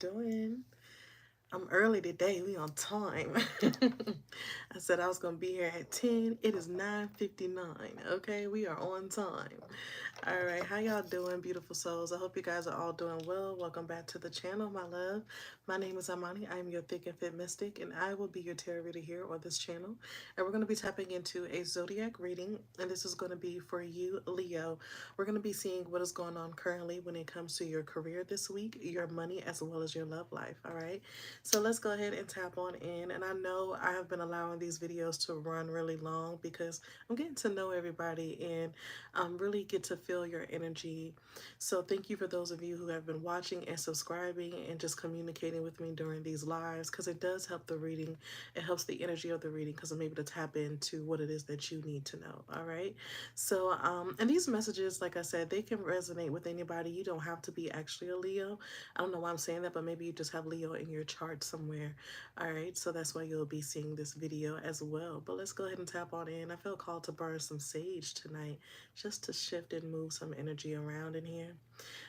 Doing? I'm early today. We on time. I said I was gonna be here at 10. It is 9:59. Okay, we are on time. All right, how y'all doing, beautiful souls? I hope you guys are all doing well. Welcome back to the channel, my love. My name is Amani. I am your thick and fit mystic, and I will be your tarot reader here on this channel. And we're gonna be tapping into a zodiac reading, and this is gonna be for you, Leo. We're gonna be seeing what is going on currently when it comes to your career this week, your money, as well as your love life. All right. So let's go ahead and tap on in. And I know I have been allowing these videos to run really long because I'm getting to know everybody and really get to feel your energy. So thank you for those of you who have been watching and subscribing and just communicating with me during these lives, because it does help the reading. It helps the energy of the reading because I'm able to tap into what it is that you need to know. All right. So, and these messages, like I said, they can resonate with anybody. You don't have to be actually a Leo. I don't know why I'm saying that, but maybe you just have Leo in your chart somewhere. All right, so that's why you'll be seeing this video as well. But let's go ahead and tap on in. I feel called to burn some sage tonight just to shift and move some energy around in here.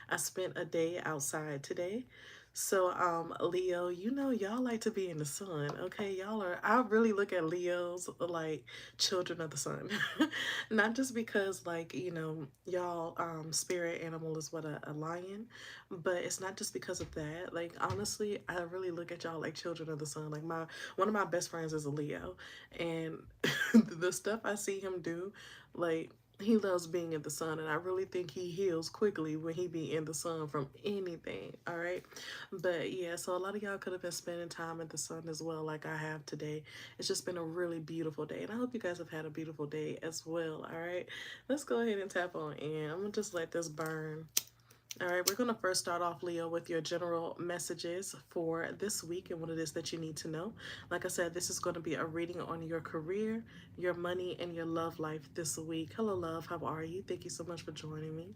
I spent a day outside today. So, Leo, you know, y'all like to be in the sun, okay? I really look at Leos like children of the sun. Not just because, like, you know, y'all, spirit animal is what, a lion, but it's not just because of that. Like, honestly, I really look at y'all like children of the sun. Like, one of my best friends is a Leo, and the stuff I see him do, like, he loves being in the sun, and I really think he heals quickly when he be in the sun from anything. All right, but yeah, so a lot of y'all could have been spending time in the sun as well, like I have today. It's just been a really beautiful day, and I hope you guys have had a beautiful day as well. All right, let's go ahead and tap on in. I'm gonna just let this burn. All right, we're going to first start off, Leo, with your general messages for this week and what it is that you need to know. Like I said, this is going to be a reading on your career, your money, and your love life this week. Hello, love. How are you? Thank you so much for joining me.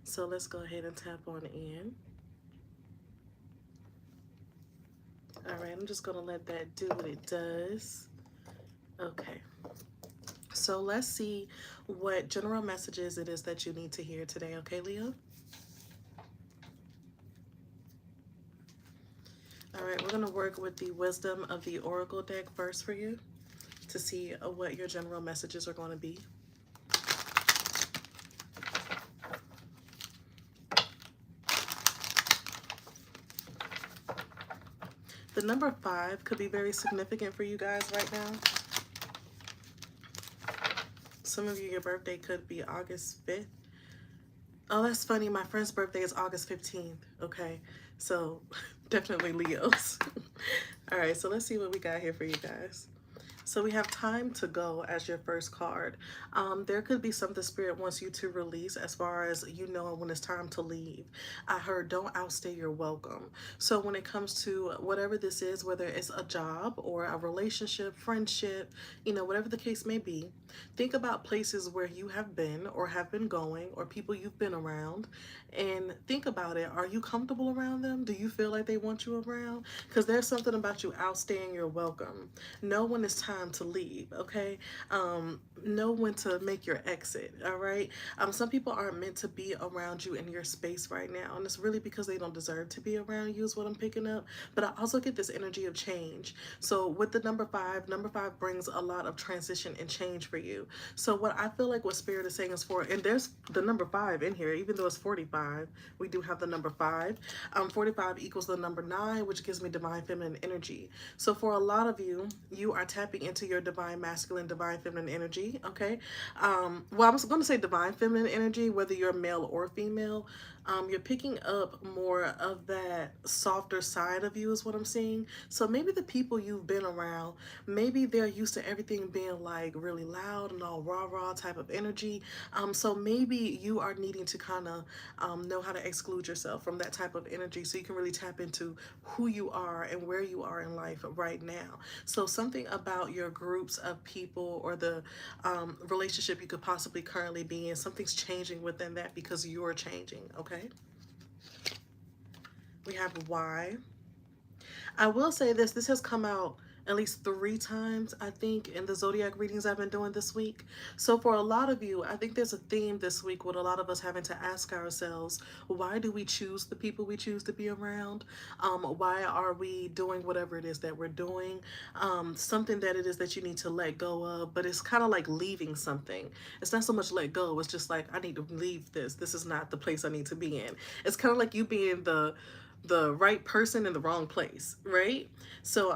So let's go ahead and tap on in. All right, I'm just going to let that do what it does. Okay. So let's see what general messages it is that you need to hear today. Okay, Leo? All right, we're going to work with the wisdom of the Oracle deck first for you to see what your general messages are going to be. The number 5 could be very significant for you guys right now. Some of you, your birthday could be August 5th. Oh, that's funny. My friend's birthday is August 15th. Okay, so definitely Leos. All right, so let's see what we got here for you guys. So we have time to go as your first card. There could be something Spirit wants you to release as far as you know when it's time to leave. I heard don't outstay your welcome. So when it comes to whatever this is, whether it's a job or a relationship, friendship, you know, whatever the case may be, think about places where you have been or have been going or people you've been around, and think about it. Are you comfortable around them? Do you feel like they want you around? Because there's something about you outstaying your welcome. Know when it's time to leave, okay? Know when to make your exit, all right? Some people aren't meant to be around you in your space right now, and it's really because they don't deserve to be around you is what I'm picking up. But I also get this energy of change. So with the number five brings a lot of transition and change for you. So what I feel like what Spirit is saying is for, and there's the number 5 in here, even though it's 45, we do have the number 5. 45 equals the number 9, which gives me divine feminine energy. So for a lot of you, you are tapping into your divine masculine, divine feminine energy, okay? Well, I was going to say divine feminine energy, whether you're male or female. You're picking up more of that softer side of you is what I'm seeing. So maybe the people you've been around, maybe they're used to everything being like really loud and all rah-rah type of energy. So maybe you are needing to kind of know how to exclude yourself from that type of energy so you can really tap into who you are and where you are in life right now. So something about your groups of people or the relationship you could possibly currently be in, something's changing within that because you're changing, okay? We have why. I will say this has come out at least 3 times, I think, in the zodiac readings I've been doing this week. So for a lot of you, I think there's a theme this week with a lot of us having to ask ourselves, why do we choose the people we choose to be around? Why are we doing whatever it is that we're doing? Something that it is that you need to let go of, but it's kind of like leaving something. It's not so much let go, it's just like, I need to leave this. This is not the place I need to be in. It's kind of like you being the right person in the wrong place, right? So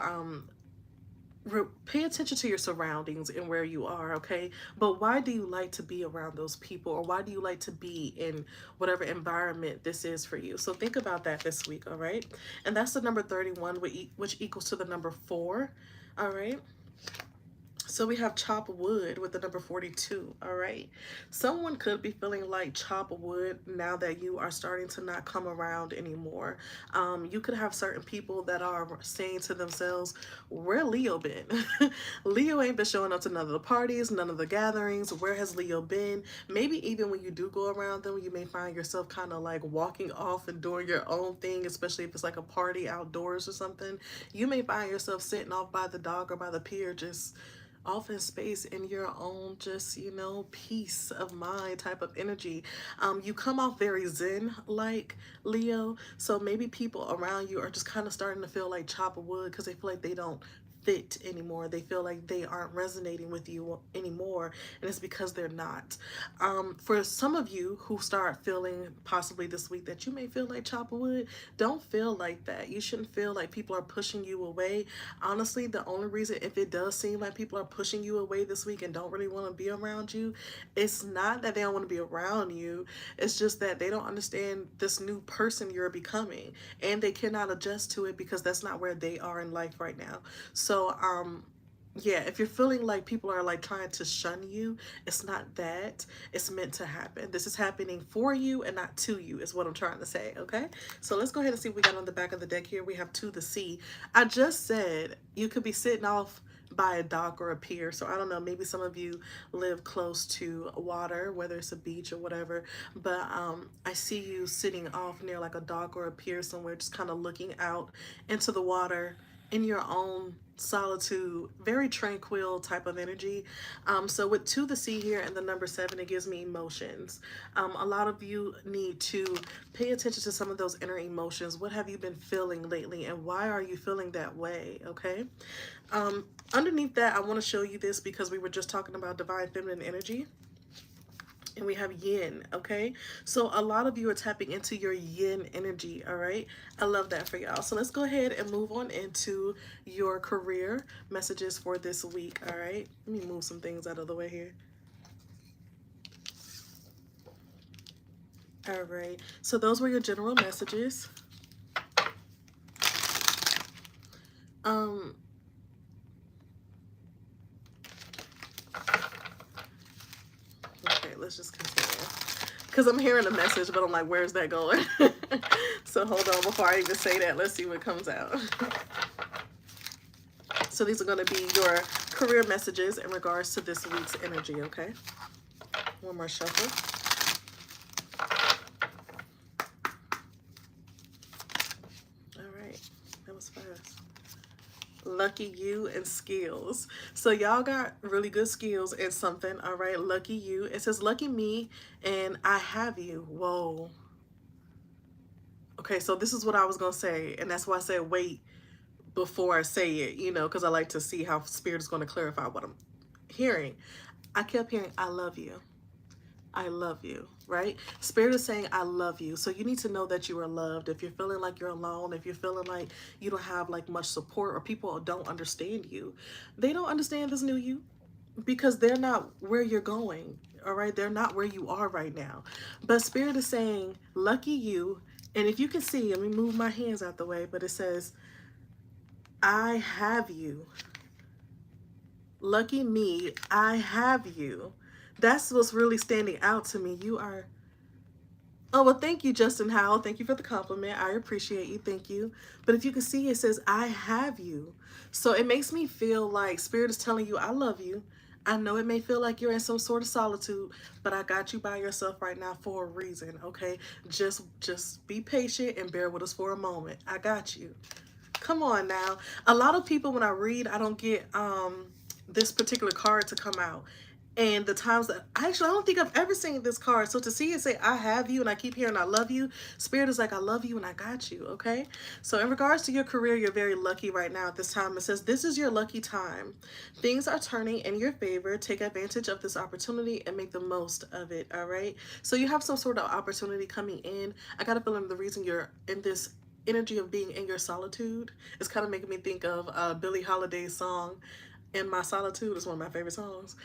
pay attention to your surroundings and where you are, okay? But why do you like to be around those people, or why do you like to be in whatever environment this is for you? So think about that this week, all right? And that's the number 31, which equals to the number 4, all right? So we have chop wood with the number 42, all right? Someone could be feeling like chop wood now that you are starting to not come around anymore. You could have certain people that are saying to themselves, where Leo been? Leo ain't been showing up to none of the parties, none of the gatherings. Where has Leo been? Maybe even when you do go around them, you may find yourself kind of like walking off and doing your own thing, especially if it's like a party outdoors or something. You may find yourself sitting off by the dock or by the pier, just off in space in your own, just, you know, peace of mind type of energy. You come off very zen like, Leo, so maybe people around you are just kind of starting to feel like chop of wood because they feel like they don't fit anymore. They feel like they aren't resonating with you anymore, and it's because they're not. For some of you who start feeling possibly this week that you may feel like chop of wood, don't feel like that. You shouldn't feel like people are pushing you away. Honestly, the only reason, if it does seem like people are pushing you away this week and don't really want to be around you, it's not that they don't want to be around you. It's just that they don't understand this new person you're becoming, and they cannot adjust to it because that's not where they are in life right now. So, yeah, if you're feeling like people are like trying to shun you, it's not that. It's meant to happen. This is happening for you and not to you, is what I'm trying to say, okay? So let's go ahead and see what we got on the back of the deck here. We have to the sea. I just said you could be sitting off by a dock or a pier. So I don't know, maybe some of you live close to water, whether it's a beach or whatever, but I see you sitting off near like a dock or a pier somewhere, just kind of looking out into the water in your own solitude, very tranquil type of energy. So with to the sea here and the number 7, it gives me emotions. A lot of you need to pay attention to some of those inner emotions. What have you been feeling lately, and why are you feeling that way? Okay. Underneath that, I want to show you this because we were just talking about divine feminine energy, and we have yin. Okay, so a lot of you are tapping into your yin energy. All right, I love that for y'all. So let's go ahead and move on into your career messages for this week. All right, let me move some things out of the way here. All right, so those were your general messages. Okay, let's just continue because I'm hearing a message, but I'm like, where's that going? So hold on, before I even say that, let's see what comes out. So these are going to be your career messages in regards to this week's energy, okay? One more shuffle. All right, that was fast. Lucky you and skills. So y'all got really good skills in something, all right? Lucky you. It says lucky me and I have you. Whoa. Okay, so this is what I was going to say, and that's why I said wait before I say it, you know, because I like to see how Spirit is going to clarify what I'm hearing. I kept hearing, I love you. I love you, right? Spirit is saying, I love you. So you need to know that you are loved. If you're feeling like you're alone, if you're feeling like you don't have like much support, or people don't understand you, they don't understand this new you because they're not where you're going, all right? They're not where you are right now. But Spirit is saying, lucky you. And if you can see, let me move my hands out the way, but it says, I have you. Lucky me, I have you. That's what's really standing out to me. You are... Oh, well, thank you, Justin Howell. Thank you for the compliment. I appreciate you. Thank you. But if you can see, it says, I have you. So it makes me feel like Spirit is telling you, I love you. I know it may feel like you're in some sort of solitude, but I got you by yourself right now for a reason, okay? Just be patient and bear with us for a moment. I got you. Come on now. A lot of people, when I read, I don't get this particular card to come out. And the times that actually I don't think I've ever seen this card. So to see it say I have you and I keep hearing I love you, Spirit is like I love you and I got you, okay? So in regards to your career, you're very lucky right now at this time. It says this is your lucky time. Things are turning in your favor. Take advantage of this opportunity and make the most of it, all right? So you have some sort of opportunity coming in. I got a feeling the reason you're in this energy of being in your solitude is kind of making me think of Billie Holiday's song in My Solitude. Is one of my favorite songs.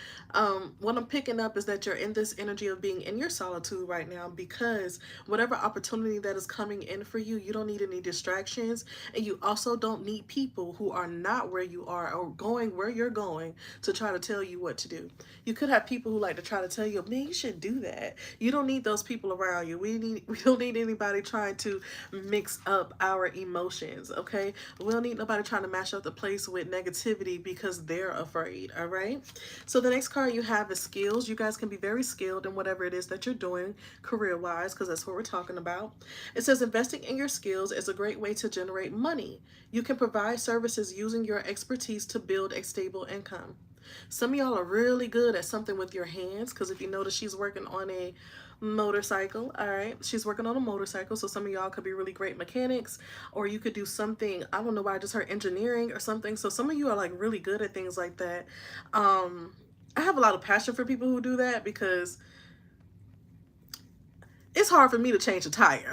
What I'm picking up is that you're in this energy of being in your solitude right now because whatever opportunity that is coming in for you, you don't need any distractions, and you also don't need people who are not where you are or going where you're going to try to tell you what to do. You could have people who like to try to tell you, man, you should do that. You don't need those people around you. We don't need anybody trying to mix up our emotions, okay? We don't need nobody trying to mash up the place with negativity because they're afraid, all right? So the next card you have is skills. You guys can be very skilled in whatever it is that you're doing career-wise because that's what we're talking about. It says investing in your skills is a great way to generate money. You can provide services using your expertise to build a stable income. Some of y'all are really good at something with your hands because if you notice, she's working on a motorcycle. All right, she's working on a motorcycle, so some of y'all could be really great mechanics, or you could do something, I don't know why I just heard engineering or something. So some of you are like really good at things like that. I have a lot of passion for people who do that because it's hard for me to change a tire.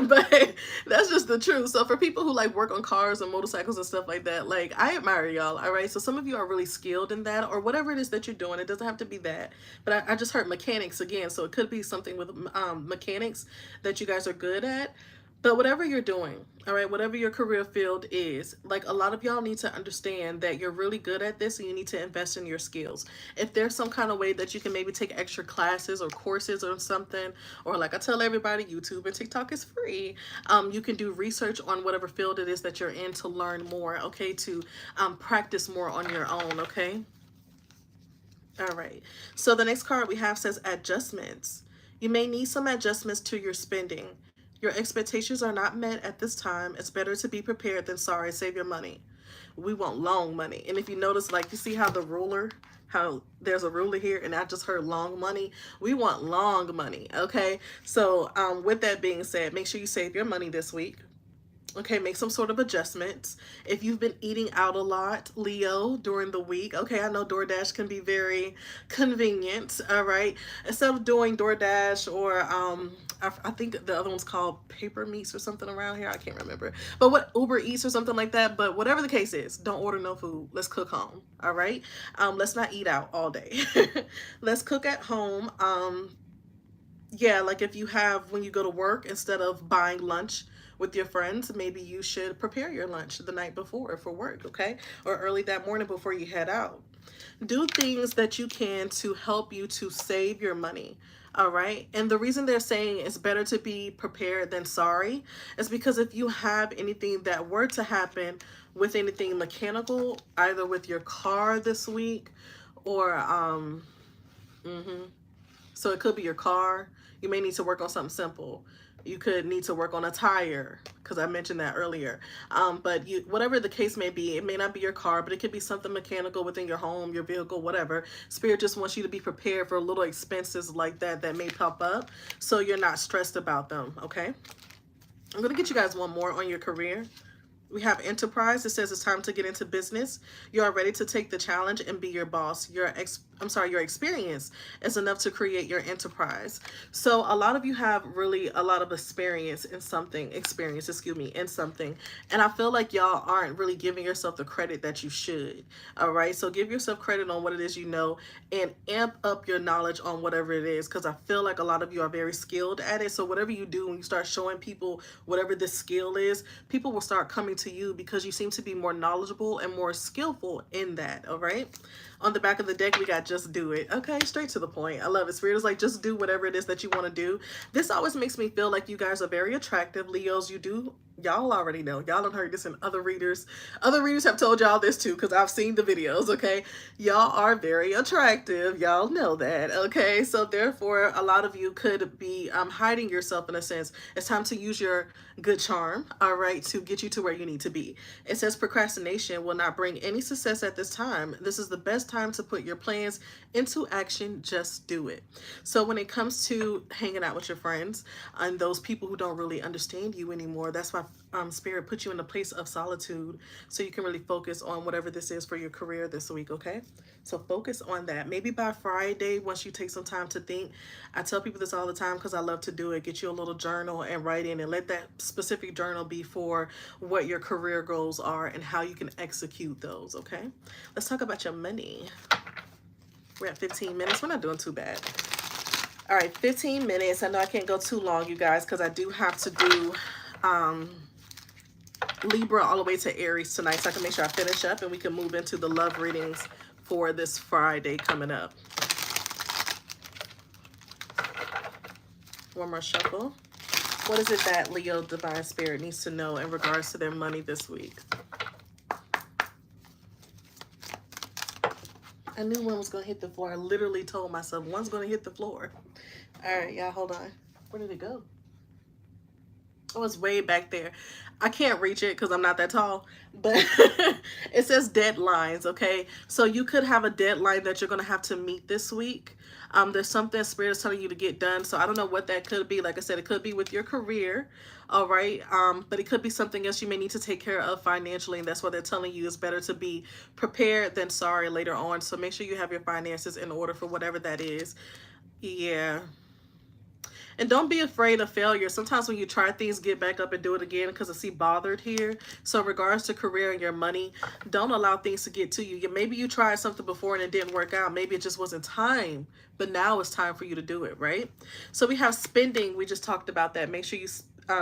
But that's just the truth. So for people who like work on cars and motorcycles and stuff like that, like I admire y'all, all right? So some of you are really skilled in that or whatever it is that you're doing. It doesn't have to be that. But I just heard mechanics again, so it could be something with mechanics that you guys are good at. But whatever you're doing, all right, whatever your career field is, like a lot of y'all need to understand that you're really good at this and you need to invest in your skills. If there's some kind of way that you can maybe take extra classes or courses or something, or like I tell everybody, YouTube and TikTok is free. You can do research on whatever field it is that you're in to learn more, okay, to practice more on your own, okay? All right. So the next card we have says adjustments. You may need some adjustments to your spending. Your expectations are not met at this time. It's better to be prepared than sorry. Save your money. We want long money. And if you notice, like you see how the ruler, how there's a ruler here, and I just heard long money. We want long money, okay? So with that being said, make sure you save your money this week. Okay, make some sort of adjustments. If you've been eating out a lot, Leo, during the week, okay, I know DoorDash can be very convenient, all right? Instead of doing DoorDash or I think the other one's called Paper Meats or something around here, I can't remember. But what, Uber Eats or something like that, but whatever the case is, don't order no food. Let's cook home, all right? Let's not eat out all day. Let's cook at home. Yeah, like if you have, when you go to work, instead of buying lunch with your friends, maybe you should prepare your lunch the night before for work, okay? Or early that morning before you head out. Do things that you can to help you to save your money, all right? And the reason they're saying it's better to be prepared than sorry is because if you have anything that were to happen with anything mechanical, either with your car this week or, so it could be your car. You may need to work on something simple. You could need to work on a tire because I mentioned that earlier. But whatever the case may be, it may not be your car, but it could be something mechanical within your home, your vehicle, whatever. Spirit just wants you to be prepared for little expenses like that that may pop up so you're not stressed about them, okay? I'm going to get you guys one more on your career. We have enterprise. It says it's time to get into business. You are ready to take the challenge and be your boss. Your experience is enough to create your enterprise. So a lot of you have really a lot of experience in something, in something. And I feel like y'all aren't really giving yourself the credit that you should. All right. So give yourself credit on what it is you know and amp up your knowledge on whatever it is. Because I feel like a lot of you are very skilled at it. So whatever you do, when you start showing people whatever this skill is, people will start coming to you because you seem to be more knowledgeable and more skillful in that. All right. On the back of the deck, we got just do it. Okay, straight to the point. I love it. Spirit is like, just do whatever it is that you want to do. This always makes me feel like you guys are very attractive. Leos, Y'all already know. Y'all have heard this in other readers. Other readers have told y'all this too, because I've seen the videos, okay? Y'all are very attractive. Y'all know that, okay? So therefore, a lot of you could be hiding yourself in a sense. It's time to use your good charm, all right, to get you to where you need to be. It says procrastination will not bring any success at this time. This is the best time to put your plans into action. Just do it. So when it comes to hanging out with your friends and those people who don't really understand you anymore, that's why Spirit put you in a place of solitude so you can really focus on whatever this is for your career this week, okay? So focus on that. Maybe by Friday, once you take some time to think, I tell people this all the time because I love to do it. Get you a little journal and write in, and let that specific journal be for what your career goals are and how you can execute those, okay? Let's talk about your money. We're at 15 minutes. We're not doing too bad. All right, 15 minutes. I know I can't go too long, you guys, because I do have to do Libra all the way to Aries tonight, so I can make sure I finish up and we can move into the love readings for this Friday coming up. One more shuffle. What is it that Leo Divine Spirit needs to know in regards to their money this week? I knew one was going to hit the floor. I literally told myself one's going to hit the floor. All right, y'all, hold on. Where did it go? Oh, it's way back there. I can't reach it because I'm not that tall, but it says deadlines, okay? So you could have a deadline that you're going to have to meet this week. There's something Spirit is telling you to get done, so I don't know what that could be. Like I said, it could be with your career, all right? But it could be something else you may need to take care of financially, and that's why they're telling you it's better to be prepared than sorry later on. So make sure you have your finances in order for whatever that is. Yeah. And don't be afraid of failure. Sometimes when you try things, get back up and do it again, because I see bothered here. So in regards to career and your money, don't allow things to get to you. Maybe you tried something before and it didn't work out. Maybe it just wasn't time, but now it's time for you to do it, right? So we have spending. We just talked about that. Make sure you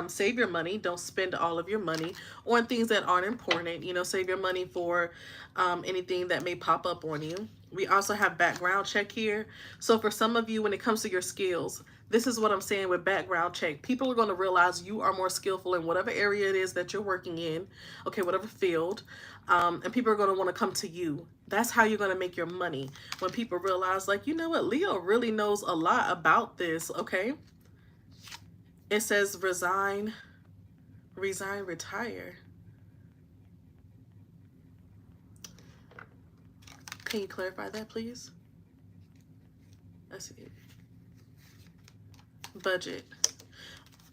save your money. Don't spend all of your money on things that aren't important. You know, save your money for anything that may pop up on you. We also have background check here. So for some of you, when it comes to your skills, this is what I'm saying with background check. People are going to realize you are more skillful in whatever area it is that you're working in, okay, whatever field, and people are going to want to come to you. That's how you're going to make your money. When people realize, like, you know what, Leo really knows a lot about this, okay? It says resign, retire. Can you clarify that, please? Let's see. Budget.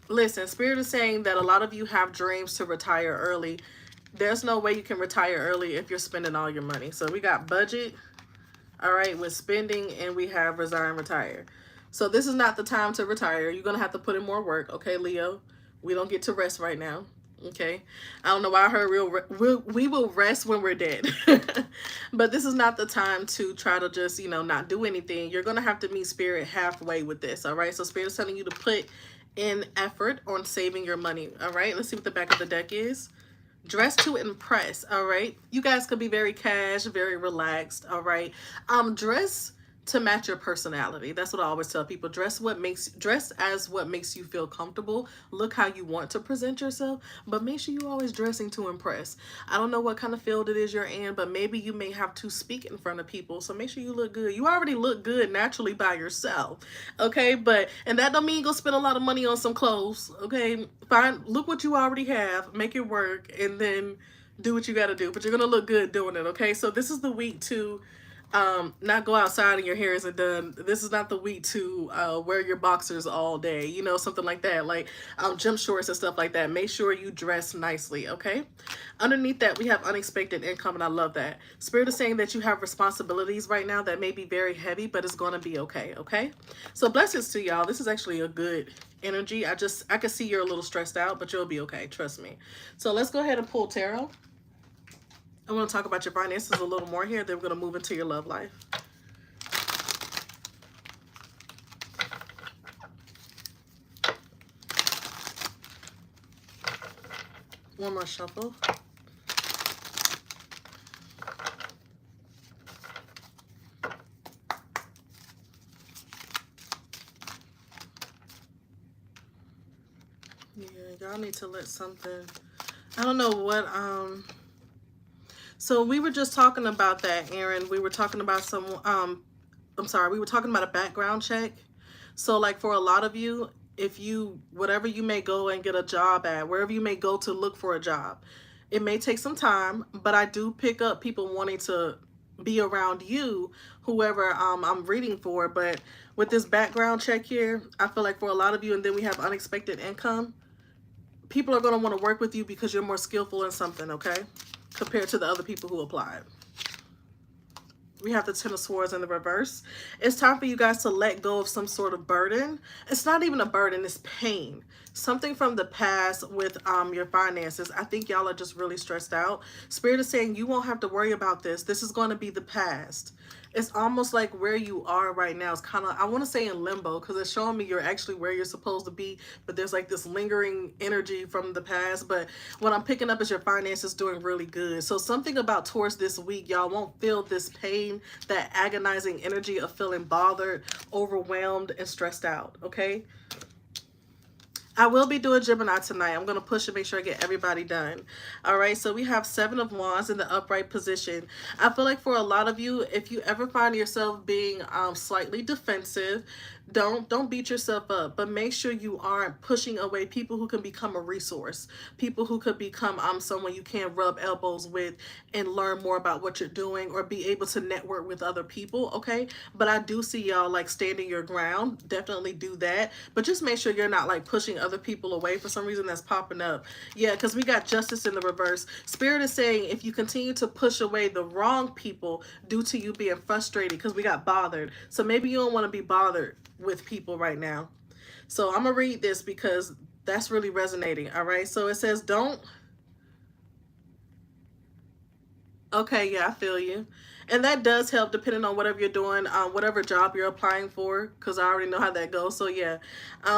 Listen, Spirit is saying that a lot of you have dreams to retire early. There's no way you can retire early if you're spending all your money. So we got budget, all right, with spending, and we have resign, retire. So this is not the time to retire. You're going to have to put in more work, okay, Leo? We don't get to rest right now, okay? I don't know why I heard we will rest when we're dead. But this is not the time to try to just, you know, not do anything. You're going to have to meet Spirit halfway with this, all right? So Spirit is telling you to put in effort on saving your money, all right? Let's see what the back of the deck is. Dress to impress, all right? You guys could be very cash, very relaxed, all right? Dress to match your personality. That's what I always tell people. Dress as what makes you feel comfortable. Look how you want to present yourself, but make sure you're always dressing to impress. I don't know what kind of field it is you're in, but maybe you may have to speak in front of people, so make sure you look good. You already look good naturally by yourself, okay? And that don't mean go spend a lot of money on some clothes, okay? Look what you already have, make it work, and then do what you got to do, but you're gonna look good doing it, okay? So this is the week to not go outside and your hair isn't done. This is not the week to wear your boxers all day, you know, something like that, like gym shorts and stuff like that. Make sure you dress nicely, okay? Underneath that, we have unexpected income, and I love that. Spirit is saying that you have responsibilities right now that may be very heavy, but it's going to be okay, okay? So blessings to y'all. This is actually a good energy. I can see you're a little stressed out, but you'll be okay, trust me. So let's go ahead and pull tarot. I want to talk about your finances a little more here. Then we're going to move into your love life. One more shuffle. Yeah, y'all need to let something, I don't know what, so we were just talking about that, Aaron. We were talking about some, I'm sorry, we were talking about a background check. So like for a lot of you, if you, whatever you may go and get a job at, wherever you may go to look for a job, it may take some time, but I do pick up people wanting to be around you, whoever I'm reading for. But with this background check here, I feel like for a lot of you, and then we have unexpected income, people are going to want to work with you because you're more skillful in something, okay? Compared to the other people who applied. We have the Ten of Swords in the reverse. It's time for you guys to let go of some sort of burden. It's not even a burden, it's pain. Something from the past with your finances. I think y'all are just really stressed out. Spirit is saying you won't have to worry about this. This is going to be the past. It's almost like where you are right now. It's kind of, I want to say in limbo, because it's showing me you're actually where you're supposed to be, but there's like this lingering energy from the past. But what I'm picking up is your finances doing really good. So something about towards this week, y'all won't feel this pain, that agonizing energy of feeling bothered, overwhelmed, and stressed out, okay? I will be doing Gemini tonight. I'm going to push and make sure I get everybody done. All right, so we have Seven of Wands in the upright position. I feel like for a lot of you, if you ever find yourself being slightly defensive, don't beat yourself up, but make sure you aren't pushing away people who can become a resource, people who could become someone you can rub elbows with and learn more about what you're doing, or be able to network with other people, okay? But I do see y'all like standing your ground. Definitely do that, but just make sure you're not like pushing other people away. For some reason that's popping up. Yeah, because we got Justice in the reverse. Spirit is saying if you continue to push away the wrong people due to you being frustrated, because we got bothered. So maybe you don't want to be bothered with people right now. So I'm gonna read this because that's really resonating. All right, so it says don't. Okay, yeah, I feel you. And that does help depending on whatever you're doing, whatever job you're applying for, because I already know how that goes. So yeah,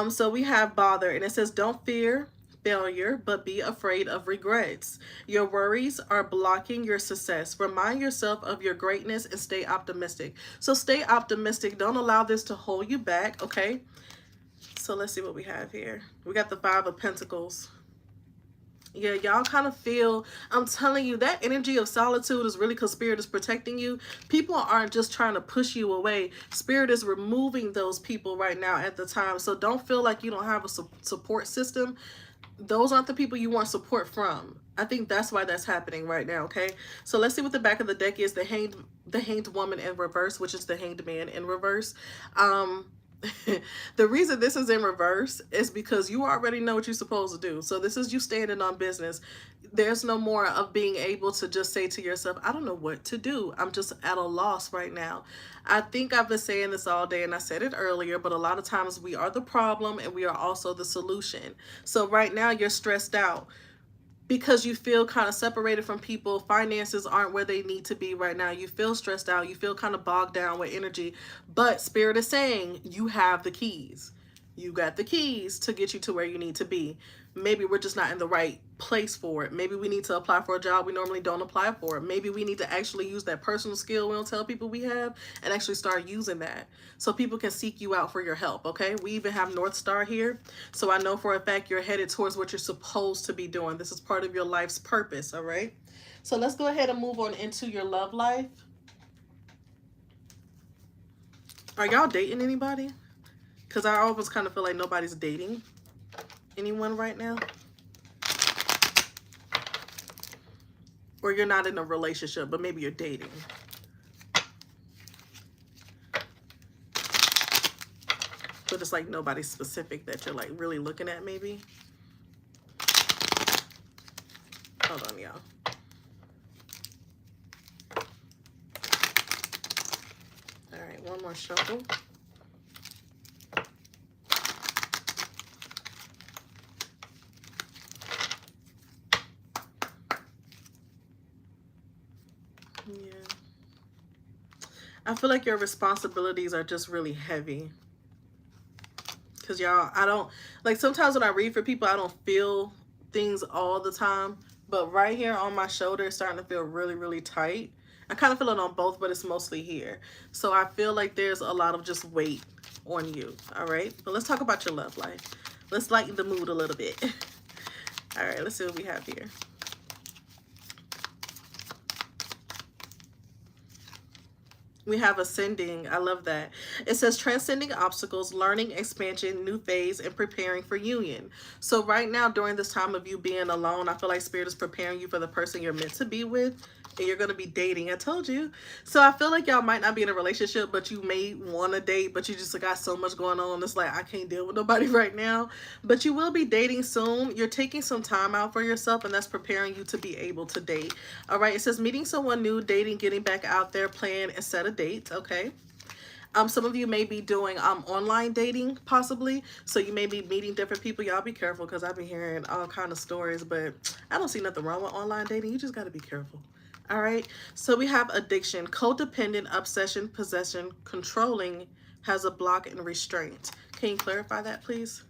so we have bother, and it says don't fear failure, but be afraid of regrets. Your worries are blocking your success. Remind yourself of your greatness and stay optimistic. So stay optimistic. Don't allow this to hold you back, okay? So let's see what we have here. We got the Five of Pentacles. Yeah, y'all kind of feel, I'm telling you, that energy of solitude is really because Spirit is protecting you. People aren't just trying to push you away. Spirit is removing those people right now at the time. So don't feel like you don't have a support system. Those aren't the people you want support from. I think that's why that's happening right now, okay? So let's see what the back of the deck is. The Hanged Woman in reverse, which is the Hanged Man in reverse. The reason this is in reverse is because you already know what you're supposed to do. So this is you standing on business. There's no more of being able to just say to yourself, I don't know what to do. I'm just at a loss right now. I think I've been saying this all day, and I said it earlier, but a lot of times we are the problem and we are also the solution. So right now you're stressed out because you feel kind of separated from people. Finances aren't where they need to be right now. You feel stressed out. You feel kind of bogged down with energy. But Spirit is saying you have the keys. You got the keys to get you to where you need to be. Maybe we're just not in the right place for it. Maybe we need to apply for a job we normally don't apply for. Maybe we need to actually use that personal skill we don't tell people we have and actually start using that so people can seek you out for your help, okay? We even have North Star here. So I know for a fact you're headed towards what you're supposed to be doing. This is part of your life's purpose, all right? So let's go ahead and move on into your love life. Are y'all dating anybody? Because I always kind of feel like nobody's dating anyone right now. Or you're not in a relationship, but maybe you're dating. But it's like nobody specific that you're like really looking at maybe. Hold on, y'all. All right, one more shuffle. Yeah. I feel like your responsibilities are just really heavy. Because y'all, I don't, like sometimes when I read for people, I don't feel things all the time. But right here on my shoulder, it's starting to feel really, really tight. I kind of feel it on both, but it's mostly here. So I feel like there's a lot of just weight on you. All right. But let's talk about your love life. Let's lighten the mood a little bit. All right, let's see what we have here. We have ascending. I love that. It says transcending obstacles, learning, expansion, new phase, and preparing for union. So right now, during this time of you being alone, I feel like Spirit is preparing you for the person you're meant to be with. And you're going to be dating. I told you. So I feel like y'all might not be in a relationship, but you may want to date, but you just got so much going on. It's like, I can't deal with nobody right now. But you will be dating soon. You're taking some time out for yourself, and that's preparing you to be able to date. All right. It says meeting someone new, dating, getting back out there, plan and set a date. Okay. Some of you may be doing online dating possibly, so you may be meeting different people. Y'all be careful, because I've been hearing all kind of stories, but I don't see nothing wrong with online dating. You just got to be careful. All right, so we have addiction, codependent, obsession, possession, controlling, has a block and restraint. Can you clarify that, please?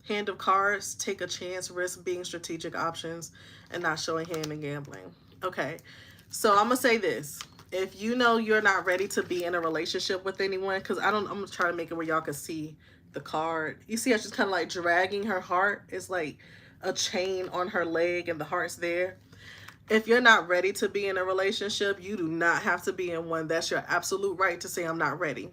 Hand of cards, take a chance, risk, being strategic options, and not showing hand in gambling. Okay, so I'm gonna say this. If you know you're not ready to be in a relationship with anyone, because I'm gonna try to make it where y'all can see the card. You see how she's kind of like dragging her heart? It's like a chain on her leg and the heart's there. If you're not ready to be in a relationship, you do not have to be in one. That's your absolute right to say, I'm not ready.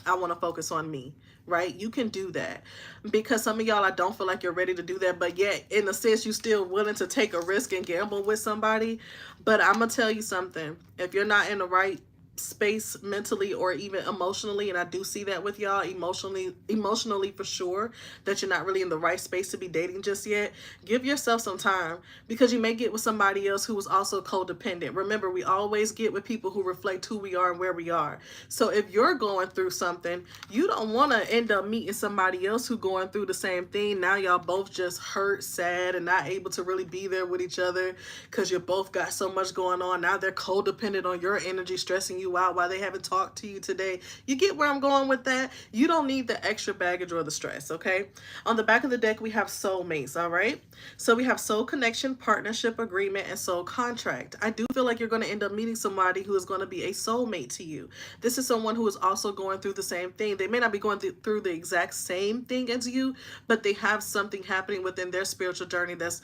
I want to focus on me, right? You can do that, because some of y'all, I don't feel like you're ready to do that, but yet in a sense, you still willing to take a risk and gamble with somebody. But I'm going to tell you something. If you're not in the right space mentally or even emotionally, and I do see that with y'all, emotionally for sure, that you're not really in the right space to be dating just yet, give yourself some time, because you may get with somebody else who is also codependent. Remember, we always get with people who reflect who we are and where we are. So if you're going through something, you don't want to end up meeting somebody else who going through the same thing. Now y'all both just hurt, sad, and not able to really be there with each other, because you both got so much going on. Now they're codependent on your energy, stressing you out while they haven't talked to you today. You get where I'm going with that? You don't need the extra baggage or the stress, okay? On the back of the deck, we have soulmates, all right? So we have soul connection, partnership, agreement, and soul contract. I do feel like you're going to end up meeting somebody who is going to be a soulmate to you. This is someone who is also going through the same thing. They may not be going through the exact same thing as you, but they have something happening within their spiritual journey that's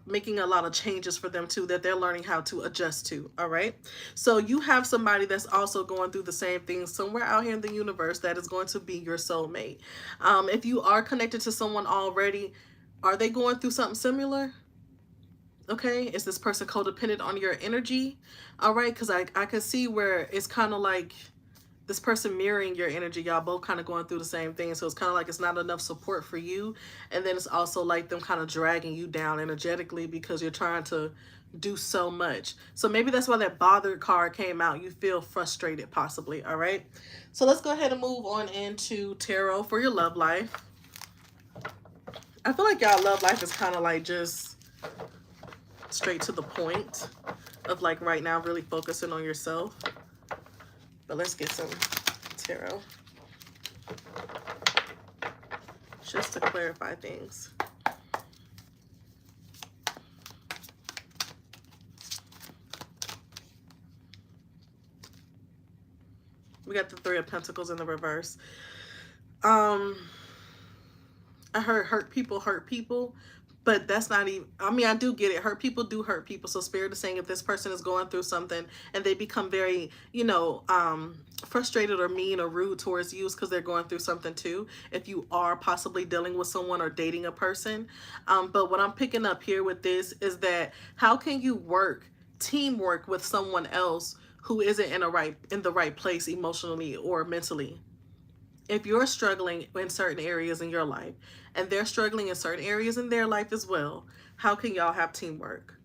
making a lot of changes for them too, that they're learning how to adjust to, all right? So you have somebody that's also going through the same thing somewhere out here in the universe that is going to be your soulmate. If you are connected to someone already, are they going through something similar? Okay, is this person codependent on your energy? All right, because I can see where it's kind of like this person mirroring your energy. Y'all both kind of going through the same thing. So it's kind of like it's not enough support for you. And then it's also like them kind of dragging you down energetically, because you're trying to do so much. So maybe that's why that bothered card came out. You feel frustrated possibly. All right. So let's go ahead and move on into tarot for your love life. I feel like y'all love life is kind of like just straight to the point of like right now really focusing on yourself. But let's get some tarot just to clarify things. We got the Three of Pentacles in the reverse. I heard hurt people, but that's not even, I mean, I do get it. Hurt people do hurt people. So Spirit is saying if this person is going through something and they become very, you know, frustrated or mean or rude towards you, because they're going through something too, if you are possibly dealing with someone or dating a person. But what I'm picking up here with this is that how can you teamwork with someone else who isn't in the right place emotionally or mentally? If you're struggling in certain areas in your life and they're struggling in certain areas in their life as well, how can y'all have teamwork?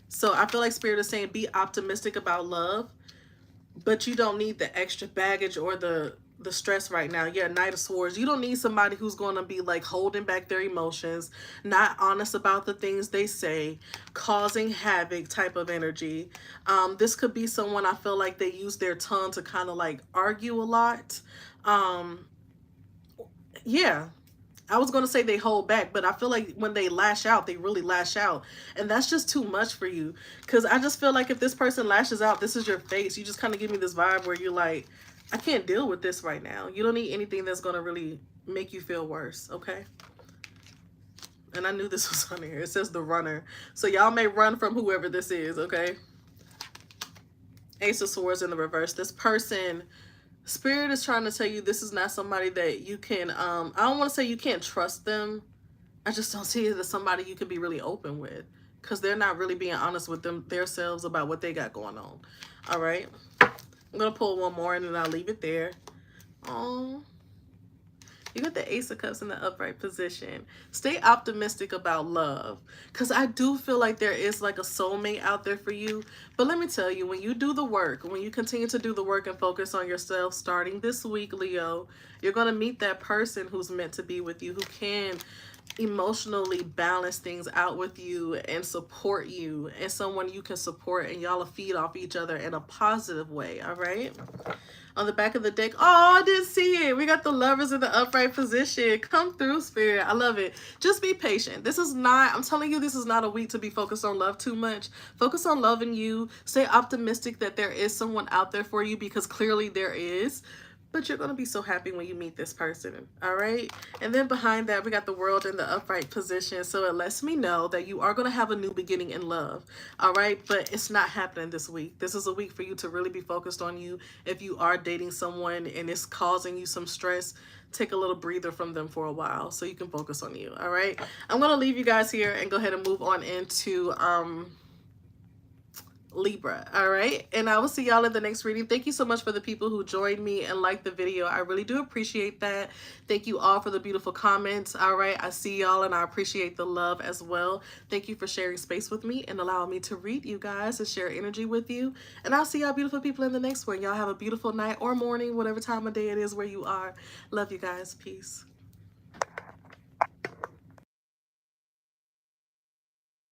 So I feel like Spirit is saying be optimistic about love, but you don't need the extra baggage or the stress right now. Yeah, Knight of Swords. You don't need somebody who's going to be like holding back their emotions, not honest about the things they say, causing havoc type of energy. This could be someone, I feel like they use their tongue to kind of like argue a lot. Yeah, I was going to say they hold back, but I feel like when they lash out, they really lash out. And that's just too much for you. Because I just feel like if this person lashes out, this is your face. You just kind of give me this vibe where you're like, I can't deal with this right now. You don't need anything that's going to really make you feel worse, okay? And I knew this was on here. It says the runner. So y'all may run from whoever this is, okay? Ace of Swords in the reverse. This person, Spirit is trying to tell you this is not somebody that you can, I don't want to say you can't trust them. I just don't see it as somebody you can be really open with, because they're not really being honest with themselves about what they got going on. All right. I'm going to pull one more and then I'll leave it there. Oh, you got the Ace of Cups in the upright position. Stay optimistic about love, because I do feel like there is like a soulmate out there for you. But let me tell you, when you do the work, when you continue to do the work and focus on yourself, starting this week, Leo, you're going to meet that person who's meant to be with you, who can emotionally balance things out with you and support you, and someone you can support, and y'all will feed off each other in a positive way. All right. On the back of the deck, oh, I didn't see it. We got the Lovers in the upright position. Come through, Spirit. I love it. Just be patient. This is not, I'm telling you, this is not a week to be focused on love too much. Focus on loving you. Stay optimistic that there is someone out there for you, because clearly there is. But you're going to be so happy when you meet this person, all right? And then behind that, we got the World in the upright position. So it lets me know that you are going to have a new beginning in love, all right? But it's not happening this week. This is a week for you to really be focused on you. If you are dating someone and it's causing you some stress, take a little breather from them for a while so you can focus on you, all right? I'm going to leave you guys here and go ahead and move on into Libra. All right, and I will see y'all in the next reading. Thank you so much for the people who joined me and liked the video. I really do appreciate that. Thank you all for the beautiful comments. All right, I see y'all and I appreciate the love as well. Thank you for sharing space with me and allowing me to read you guys and share energy with you. And I'll see y'all beautiful people in the next one. Y'all have a beautiful night or morning, whatever time of day it is where you are. Love you guys. Peace.